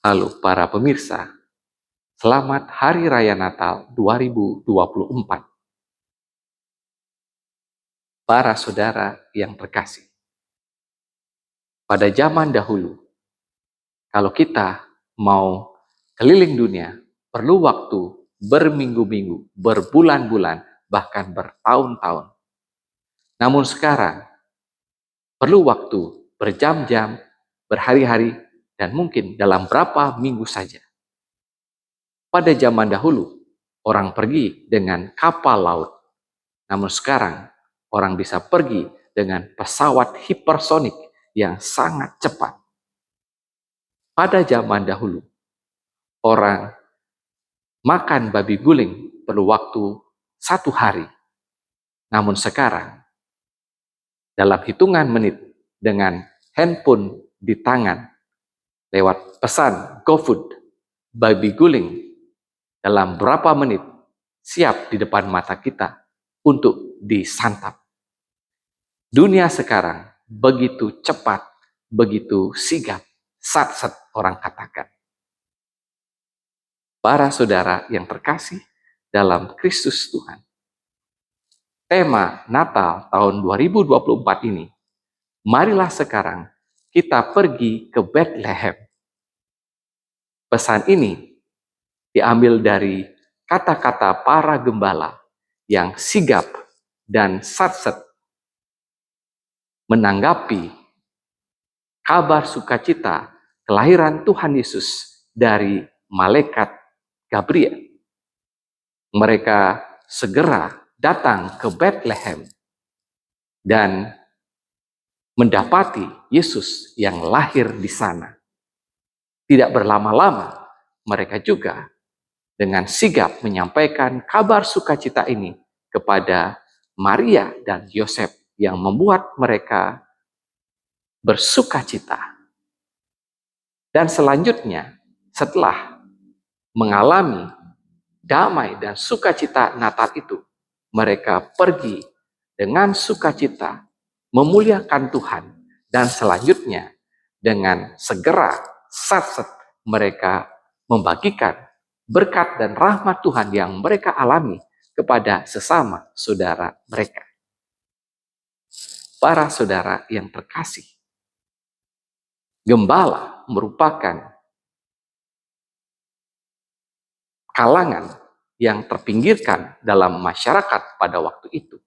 Lalu para pemirsa, selamat Hari Raya Natal 2024. Para saudara yang terkasih, pada zaman dahulu, kalau kita mau keliling dunia, perlu waktu berminggu-minggu, berbulan-bulan, bahkan bertahun-tahun. Namun sekarang, perlu waktu berjam-jam, berhari-hari, dan mungkin dalam berapa minggu saja. Pada zaman dahulu, orang pergi dengan kapal laut. Namun sekarang, orang bisa pergi dengan pesawat hipersonik yang sangat cepat. Pada zaman dahulu, orang makan babi guling perlu waktu 1 hari. Namun sekarang, dalam hitungan menit dengan handphone di tangan, lewat pesan GoFood, babi guling dalam berapa menit siap di depan mata kita untuk disantap. Dunia sekarang begitu cepat, begitu sigap, sat-set orang katakan. Para saudara yang terkasih dalam Kristus Tuhan, tema Natal tahun 2024 ini, marilah sekarang kita pergi ke Bethlehem. Pesan ini diambil dari kata-kata para gembala yang sigap dan satset menanggapi kabar sukacita kelahiran Tuhan Yesus dari malaikat Gabriel. Mereka segera datang ke Bethlehem dan mendapati Yesus yang lahir di sana. Tidak berlama-lama, mereka juga dengan sigap menyampaikan kabar sukacita ini kepada Maria dan Yosef yang membuat mereka bersukacita. Dan selanjutnya, setelah mengalami damai dan sukacita Natal itu, mereka pergi dengan sukacita memuliakan Tuhan, dan selanjutnya dengan segera satset mereka membagikan berkat dan rahmat Tuhan yang mereka alami kepada sesama saudara mereka. Para saudara yang terkasih, gembala merupakan kalangan yang terpinggirkan dalam masyarakat pada waktu itu.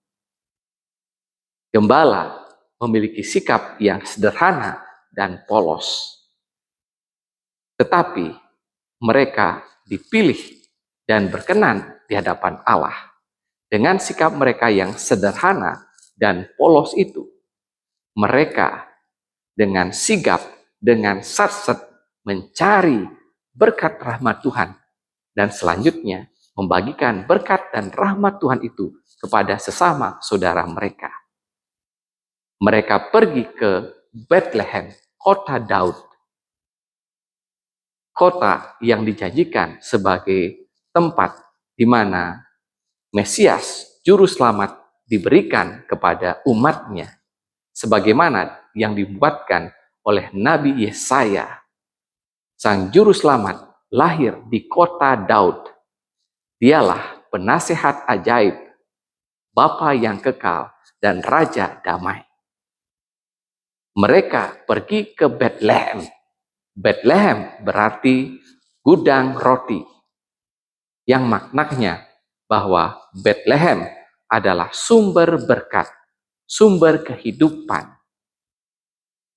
Gembala memiliki sikap yang sederhana dan polos. Tetapi mereka dipilih dan berkenan di hadapan Allah. Dengan sikap mereka yang sederhana dan polos itu, mereka dengan sigap, dengan satset mencari berkat rahmat Tuhan, dan selanjutnya membagikan berkat dan rahmat Tuhan itu kepada sesama saudara mereka. Mereka pergi ke Bethlehem, kota Daud, kota yang dijanjikan sebagai tempat di mana Mesias, Juru Selamat, diberikan kepada umatnya, sebagaimana yang dibuatkan oleh Nabi Yesaya. Sang Juru Selamat lahir di kota Daud. Dialah penasehat ajaib, Bapa yang kekal, dan Raja damai. Mereka pergi ke Bethlehem. Bethlehem berarti gudang roti, yang maknanya bahwa Bethlehem adalah sumber berkat, sumber kehidupan.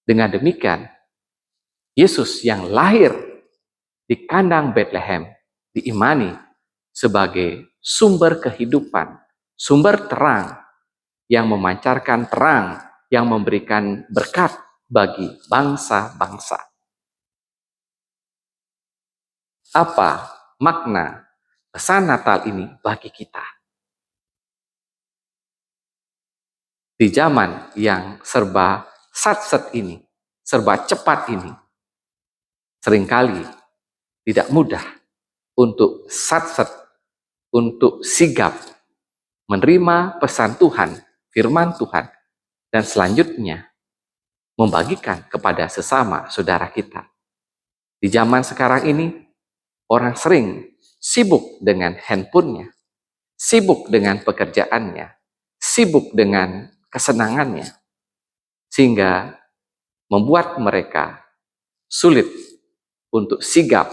Dengan demikian, Yesus yang lahir di kandang Bethlehem diimani sebagai sumber kehidupan, sumber terang yang memancarkan terang, yang memberikan berkat bagi bangsa-bangsa. Apa makna pesan Natal ini bagi kita? Di zaman yang serba satset ini, serba cepat ini, seringkali tidak mudah untuk satset, untuk sigap menerima pesan Tuhan, firman Tuhan, dan selanjutnya membagikan kepada sesama saudara kita. Di zaman sekarang ini, orang sering sibuk dengan handphonenya, sibuk dengan pekerjaannya, sibuk dengan kesenangannya, sehingga membuat mereka sulit untuk sigap,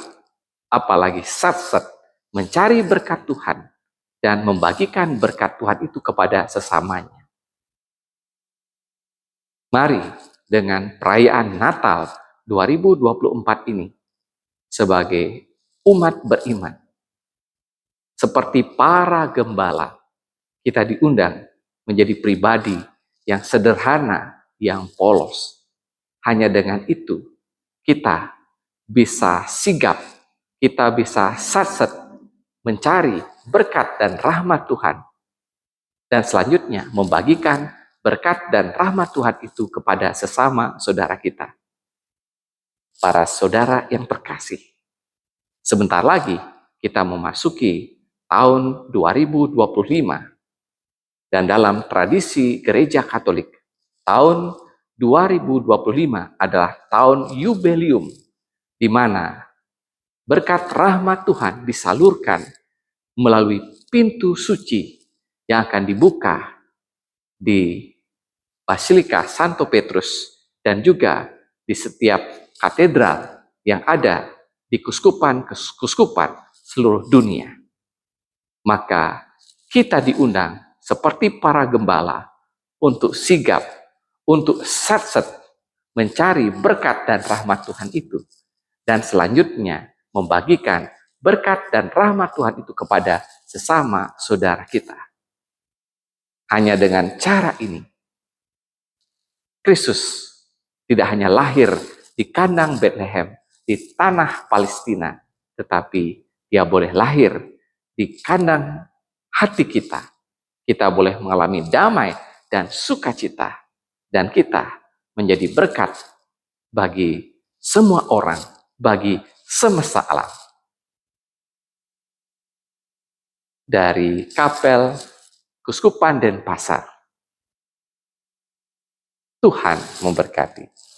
apalagi satset mencari berkat Tuhan dan membagikan berkat Tuhan itu kepada sesamanya. Mari dengan perayaan Natal 2024 ini sebagai umat beriman, seperti para gembala, kita diundang menjadi pribadi yang sederhana, yang polos. Hanya dengan itu, kita bisa sigap, kita bisa satset mencari berkat dan rahmat Tuhan. Dan selanjutnya membagikan berkat dan rahmat Tuhan itu kepada sesama saudara kita. Para saudara yang terkasih, sebentar lagi kita memasuki tahun 2025. Dan dalam tradisi Gereja Katolik, tahun 2025 adalah tahun yubelium, di mana berkat rahmat Tuhan disalurkan melalui pintu suci yang akan dibuka di Basilika Santo Petrus dan juga di setiap katedral yang ada di kuskupan seluruh dunia. Maka kita diundang seperti para gembala untuk sigap, untuk satset mencari berkat dan rahmat Tuhan itu, dan selanjutnya membagikan berkat dan rahmat Tuhan itu kepada sesama saudara kita. Hanya dengan cara ini, Kristus tidak hanya lahir di kandang Bethlehem, di tanah Palestina, tetapi dia boleh lahir di kandang hati kita. Kita boleh mengalami damai dan sukacita, dan kita menjadi berkat bagi semua orang, bagi semesta alam. Dari Kapel Kuskupan Denpasar, Tuhan memberkati.